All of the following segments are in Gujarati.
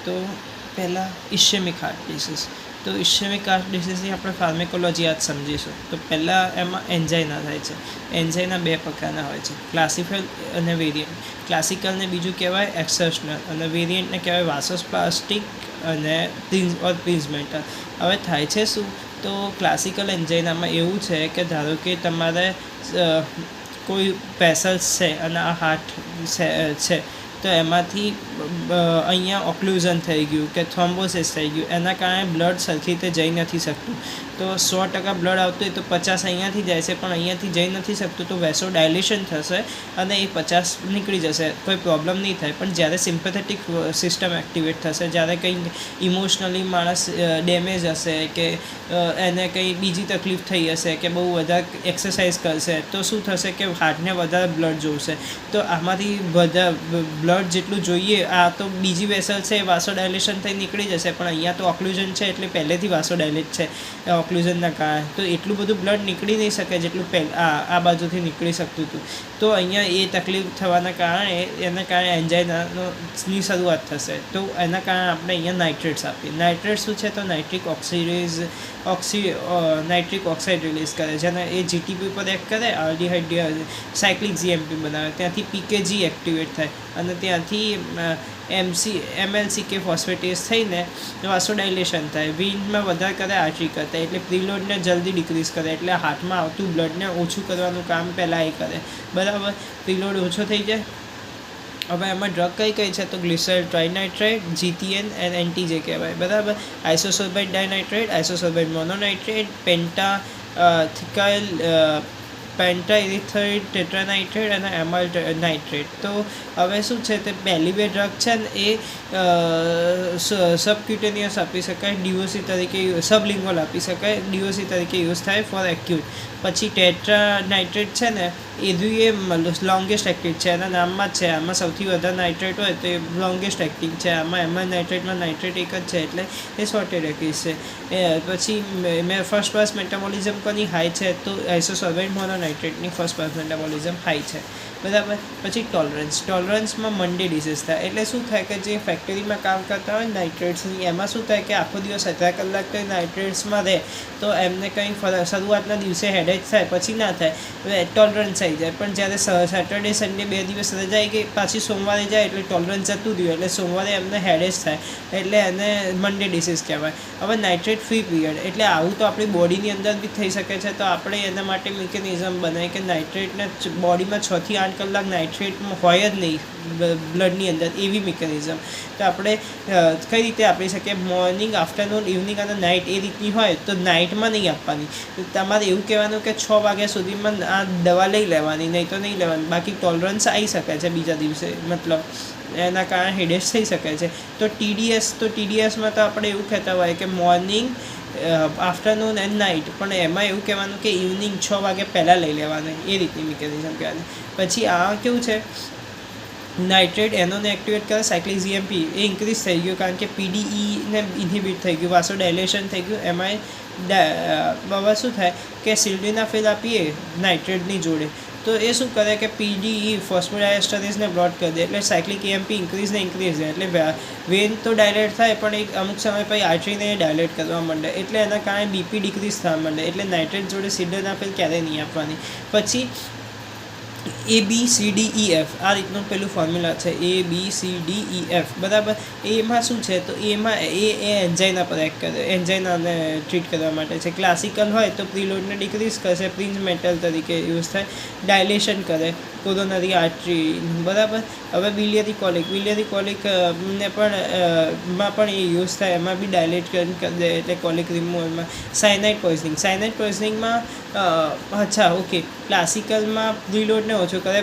તો પહેલાં ઇસ્કેમિક હાર્ટ ડિસીઝ. તો ઇસ્કેમિક હાર્ટ ડિસીઝની આપણે ફાર્મેકોલોજી આજ સમજીશું. તો પહેલાં એમાં એન્જાઇના થાય છે. એન્જાઇના 2 પ્રકારના હોય છે, ક્લાસિકલ અને વેરિયન્ટ. ક્લાસિકલને બીજું કહેવાય એક્સર્શનલ અને વેરિયન્ટને કહેવાય વાસોસ્પ્લાસ્ટિક અને પ્રિન્ઝમેન્ટલ. હવે થાય છે શું? તો ક્લાસિકલ એન્જાઇનામાં એવું છે કે ધારો કે તમારે કોઈ વેસલ્સ છે અને આ હાર્ટ છે, તો એમાંથી અહીંયા ઓક્લુઝન થઈ ગયું કે થ્રોમ્બોસિસ થઈ ગયું, એના કારણે બ્લડ સરખી રીતે જઈ નથી શકતું. તો 100% બ્લડ આવતું હોય તો 50 અહીંયાથી જાય છે, પણ અહીંયાથી જઈ નથી શકતું, તો વેસો ડાયલેશન થશે અને એ 50 નીકળી જશે, કોઈ પ્રોબ્લેમ નહીં થાય. પણ જ્યારે સિમ્પેથેટિક સિસ્ટમ એક્ટિવેટ થશે, જ્યારે કંઈ ઇમોશનલી માણસ ડેમેજ હશે કે એને કંઈ બીજી તકલીફ થઈ હશે કે બહુ વધારે એક્સરસાઇઝ કરશે, તો શું થશે કે હાર્ટને વધારે બ્લડ જોઈશે. તો આમાંથી બ્લડ જેટલું જોઈએ, આ તો બીજી વેસલ છે એ વાસો ડાયલેશન થઈ નીકળી જશે, પણ અહીંયા તો ઓક્લુઝન છે એટલે પહેલેથી વાસો ડાયલેટ છે ઓક્લુઝનના કારણે, તો એટલું બધું બ્લડ નીકળી નહીં શકે જેટલું આ બાજુથી નીકળી શકતું હતું. તો અહીંયા એ તકલીફ થવાના કારણે એના કારણે એન્જાઇનાની શરૂઆત થશે. તો એના કારણે આપણે અહીંયા નાઇટ્રેટ્સ આપીએ. નાઇટ્રેટ શું છે? તો નાઇટ્રિક ઓક્સાઇડ રિલીઝ કરે છે અને એ જીટીપી પર એક્ટ કરે, આલ્ડીહાઇડ સાયક્લિક જીએમપી બનાવે, ત્યાંથી પીકેજી એક્ટિવેટ થાય અને ત્યાંથી MLCK ફોસ્ફેટેઝ થઈને વાસોડાયલેશન થાય, વેઇનમાં વધારે કરે, આર્ટરી કરતા, એટલે પ્રીલોડને જલ્દી ડિક્રીઝ કરે, એટલે હાર્ટમાં આવતું બ્લડને ઓછું કરવાનું કામ પહેલાં એ કરે. બરાબર, પ્રીલોડ ઓછો થઈ જાય. હવે એમાં ડ્રગ કઈ છે? તો ગ્લિસરાઇલ ટ્રાઇનાઇટ્રેટ, GTN અને NTJ કહેવાય. બરાબર, આઇસોસોલ્બાઇડ ડાયનાઇટ્રેટ, આઇસોસોલ્બાઇડ મોનોનાઇટ્રેટ, પેન્ટાઇરિથ્રાઇડ ટેટ્રાનાઇટ્રેટ અને એમાઇલ નાઇટ્રેટ. તો હવે શું છે, તે પહેલી 2 ડ્રગ છે ને એ સબક્યુટેનિયસ આપી શકાય, ડીઓસી તરીકે સબલિંગ્વલ આપી શકાય, ડીઓસી તરીકે યુઝ થાય ફોર એક્યુટ. પછી ટેટ્રાનાઇટ્રેટ છે ને એ લોંગેસ્ટ એક્ટિવ છે, એના નામમાં જ છે, આમાં સૌથી વધારે નાઇટ્રેટ હોય તો એ લોંગેસ્ટ એક્ટિવ છે. આમાં એમાં નાઇટ્રેટમાં નાઇટ્રેટ એક જ છે એટલે એ શોર્ટેડ એક્ટિવ છે. પછી ફર્સ્ટ પાસ મેટાબોલિઝમ કોની હાઈ છે? તો આઇસોસોલ્બાઇડ મોનોનાઇટ્રેટની ફર્સ્ટ પાસ મેટાબોલિઝમ હાઈ છે. બરાબર, પછી ટોલરન્સમાં મંડે ડિસીઝ થાય. એટલે શું થાય કે જે ફેક્ટરીમાં કામ કરતા હોય નાઇટ્રેટ્સની, એમાં શું થાય કે આખો દિવસ 18 કલાક કંઈ નાઇટ્રેટ્સમાં રહે તો એમને કંઈ શરૂઆતના દિવસે હેડેક થાય, પછી ના થાય, ટોલરન્સ આવી જાય. પણ જ્યારે સેટરડે સન્ડે 2 દિવસ રજા આવી ગઈ, પાછી સોમવારે જાય એટલે ટોલરન્સ જતું રહ્યું, એટલે સોમવારે એમને હેડેક થાય, એટલે એને મંડે ડિસીઝ કહેવાય. હવે નાઇટ્રેટ ફ્રી પીરિયડ, એટલે આવું તો આપણી બોડીની અંદર બી થઈ શકે છે. તો આપણે એના માટે મિકેનિઝમ બનાવીએ કે નાઇટ્રેટને બોડીમાં 6 થી 8 કલાક નાઇટ્રેટમાં હોય જ નહીં બ્લડની અંદર, એવી મિકેનિઝમ. તો આપણે કઈ રીતે આપી શકીએ? મોર્નિંગ, આફ્ટરનૂન, ઇવનિંગ અને નાઇટ એ રીતની હોય તો નાઇટમાં નહીં આપવાની. તમારે એવું કહેવાનું કે 6 વાગ્યા સુધીમાં આ દવા લઈ લેવાની, નહીં તો નહીં લેવાની. બાકી ટોલરન્સ આવી શકે છે બીજા દિવસે, મતલબ એના કારણે હેડેક થઈ શકે છે. તો ટીડીએસમાં તો આપણે એવું કહેતા હોય કે મોર્નિંગ, આફ્ટરનૂન એન્ડ નાઇટ, પણ એમાં એવું કહેવાનું કે ઇવનિંગ 6 વાગ્યા પહેલાં લઈ લેવાનું, એ રીતની મિકેનિઝમ કહેવાની. પછી આ કેવું છે, નાઇટ્રેટ એનોને એક્ટિવેટ કરે, સાયક્લિક જીએમપી એ ઇન્ક્રીઝ થઈ ગયું કારણ કે PDE-ને ઇન્હિબિટ થઈ ગયું, વાસો ડાયલેશન થઈ ગયું. એમાં બાબા શું થાય કે સિલ્ડેનાફિલ આપીએ નાઇટ્રેટની જોડે તો એ શું કરે કે PDE ફોસ્ફોડાયસ્ટરેઝને બ્લોક કરી દે, એટલે સાયક્લિક EMP ઇન્ક્રીઝ થાય, એટલે વેન તો ડાયલેટ થાય પણ એક અમુક સમય પછી આર્ટરીને ડાયલેટ કરવા માંડે, એટલે એના કારણે BP ડિક્રીઝ થવા માંડે. એટલે નાઇટ્રેટ જોડે સિલ્ડેનાફિલ ક્યારેય નહીં આપવાની. પછી ABCDEF આ રીતનું પેલું ફોર્મ્યુલા છે, ABCDEF. બરાબર, એમાં શું છે? તો એમાં એ એન્જાઇના પર એક્ટ કરે, એન્જાઇનાને ટ્રીટ કરવા માટે છે. ક્લાસિકલ હોય તો પ્રીલોડને ડિક્રીઝ કરશે, પ્રિન્ઝમેન્ટલ તરીકે યુઝ થાય, ડાયલેશન કરે કોરોનરી આર્ટરી. બરાબર, હવે બિલિયરી કોલિકને પણ એ યુઝ થાય, એમાં બી ડાયલેટ કરી દે એટલે કોલિક રિમૂવલમાં. સાયનાઇડ પોઈઝનિંગમાં ઓકે, ક્લાસિકલમાં પ્રીલોડને ઓછું કરે,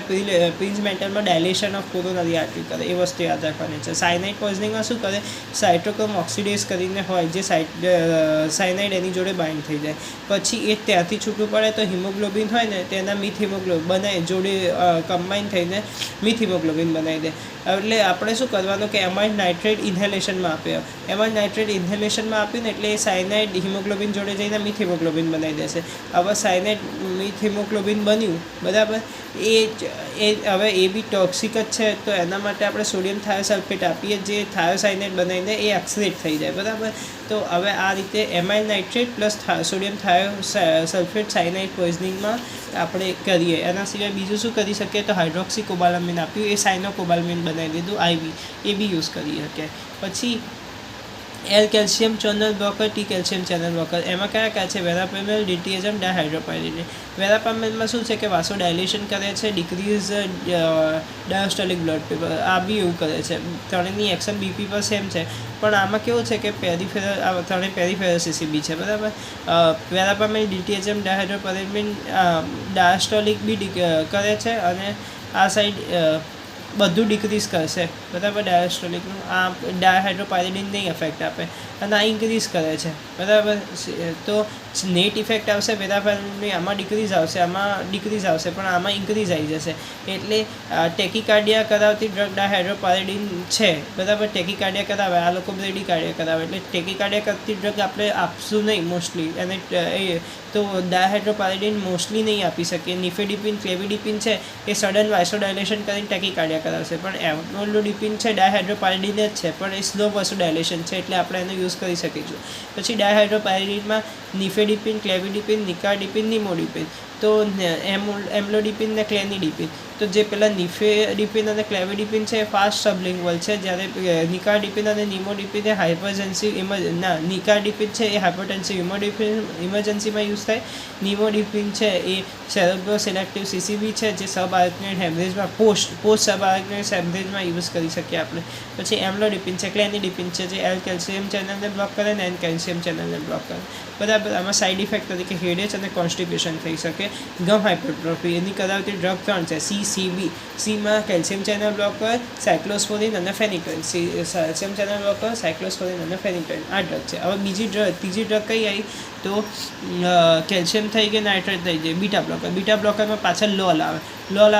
પ્રિન્ઝમેન્ટલમાં ડાયલેશન ઓફ કોરોનરી આર્ટરી કરે, એ વસ્તુ યાદ રાખવાની છે. સાયનાઇડ પોઈઝનિંગમાં શું કરે? સાઇટોક્રોમ ઓક્સિડેઝ કરીને હોય જે સાયનાઇડ એની જોડે બાઇન્ડ થઈ જાય, પછી એ ત્યાંથી છૂટું પડે તો હિમોગ્લોબિન હોય ને તેના મિથ હિમોગ્લોબિન બનાવી જોડે કમ્બાઈન થઈને મિથ હિમોગ્લોબિન બનાવી દે. એટલે આપણે શું કરવાનું કે એમાઇડ નાઇટ્રેટ ઇન્હેલેશનમાં આપ્યો, એમાઇડ નાઇટ્રેટ ઇન્હેલેશનમાં આપ્યું ને એટલે એ સાયનાઇડ હિમોગ્લોબિન જોડે જઈને મિથ હિમોગ્લોબિન બનાવી દેશે. હવે સાયનાઇડ મિથ હિમોગ્લોબિન બન્યું, બરાબર, એ હવે એ બી ટોક્સિક જ છે, તો એના માટે આપણે સોડિયમ થાયોસલ્ફેટ આપીએ, જે થાયોસાઇનેટ બનાવીને એ એક્સલેટ થઈ જાય, બરાબર. તો હવે આ રીતે એમાઇલ nitrate plus sodium thiosulphate cyanide પોઈઝનિંગમાં આપણે કરીએ. એના સિવાય બીજું શું કરી શકીએ, તો હાઇડ્રોક્સી કોબાલામિન આપ્યું, એ સાયનોકોબાલામિન બનાવી દીધું આઈવી, એ બી યુઝ કરી શકીએ. પછી L calcium channel blocker, T calcium channel blocker, એમાં કયા છે, વેરાપામેલ, ડીટીએઝમ, ડાયહાઇડ્રોપાયરિડિન. વેરાપામેલમાં શું છે કે વાસો ડાયલેશન કરે છે, ડિક્રીઝ ડાયોસ્ટોલિક બ્લડ પ્રેશર, આ બી એવું કરે છે. ત્રણેયની એક્શન બીપી પર સેમ છે, પણ આમાં કેવું છે કે ત્રણેય પેરીફેરલ છે, બરાબર. વેરાપામેલ, ડીટીએઝમ, ડાયહાઇડ્રોપાયરિડિન ડાયોસ્ટોલિક બી કરે છે, અને આ સાઈડ બધું ડિક્રીઝ કરશે, બરાબર. ડાયોસ્ટોલિકનું આ ડાયહાઇડ્રોપાયરિડિન નહીં ઇફેક્ટ આપે, અને આ ઇન્ક્રીઝ કરે છે, બરાબર. તો નેટ ઇફેક્ટ આવશે વેરાપામેલની, આમાં ડિક્રીઝ આવશે, આમાં ડિક્રીઝ આવશે, પણ આમાં ઇન્ક્રીઝ આવી જશે. એટલે ટેકીકાર્ડિયા કરાવતી ડ્રગ ડાયહાઇડ્રોપાયરિડિન છે, બરાબર. ટેકીકાર્ડિયા કરાવે, આ લોકો બ્રેડીકાર્ડિયા કરાવે, એટલે ટેકીકાર્ડિયા કરતી ડ્રગ આપણે આપશું નહીં મોસ્ટલી, અને તો ડાયહાઇડ્રોપાયરિડિન મોસ્ટલી નહીં આપી શકીએ. નિફેડિપિન, ક્લેવિડિપિન છે, એ સડન વાઇસોડાયલેશન કરીને ટેકીકાર્ડિયા કરાવશે, પણ એમલોડિપિન છે ડાયહાઇડ્રોપાયરિડિન જ છે, પણ એ સ્લો વાઇસોડાયલેશન છે, એટલે આપણે એનો યુઝ કરી શકીશું. પછી ડાયહાઇડ્રોપાયરિડિનમાં નિફેડિપિન, ક્લેવિડિપિન, નિકાર્ડિપિન, નિમોડિપિન. તો એમ્લોડિપિન ને ક્લેનિડિપિન, તો જે પેલા નિફેડિપિન અને ક્લેવિડિપિન છે એ ફાસ્ટ સબલિંગ્વલ છે, જ્યારે નિકાર્ડિપિન અને નિમોડિપિન એ હાઇપરટેન્સિવ નિકાર્ડિપિન છે એ હાઇપરટેન્સિવ ઇમરજન્સીમાં યુઝ થાય. નિમોડિપિન છે એ સેરેબ્રો સિલેક્ટિવ સીસીબી છે, જે સબ આર્કનોઇડ હેમરેજમાં પોસ્ટ સબ આર્કનોઇડ હેમરેજમાં યુઝ કરી શકીએ આપણે. પછી એમ્લોડિપિન છે, ક્લેનિડિપિન છે, જે એલ કેલ્શિયમ ચેનલને બ્લોક કરે ને એન કેલ્શિયમ ચેનલને બ્લોક કરે, બરાબર. આમાં સાઇડ ઇફેક્ટ તરીકે હેડેચ અને કોન્સ્ટિપેશન થઈ શકે. ગમ હાઇપરટ્રોફી, એની કરાવતી ડ્રગ 3 છે, CCB. સીમાં કેલ્શિયમ ચેનલ બ્લોકર, સાયક્લોસ્પોરિન અને ફેનિટોઇન. કેલ્શિયમ ચેનલ બ્લોકર, સાયક્લોસ્પોરિન અને ફેનિટોઇન, આ ડ્રગ છે. હવે ત્રીજી ડ્રગ કઈ આવી, તો કેલ્શિયમ થઈ ગઈ, નાઇટ્રેટ થઈ ગઈ, બીટા બ્લોકરમાં પાછળ લોલ આવે.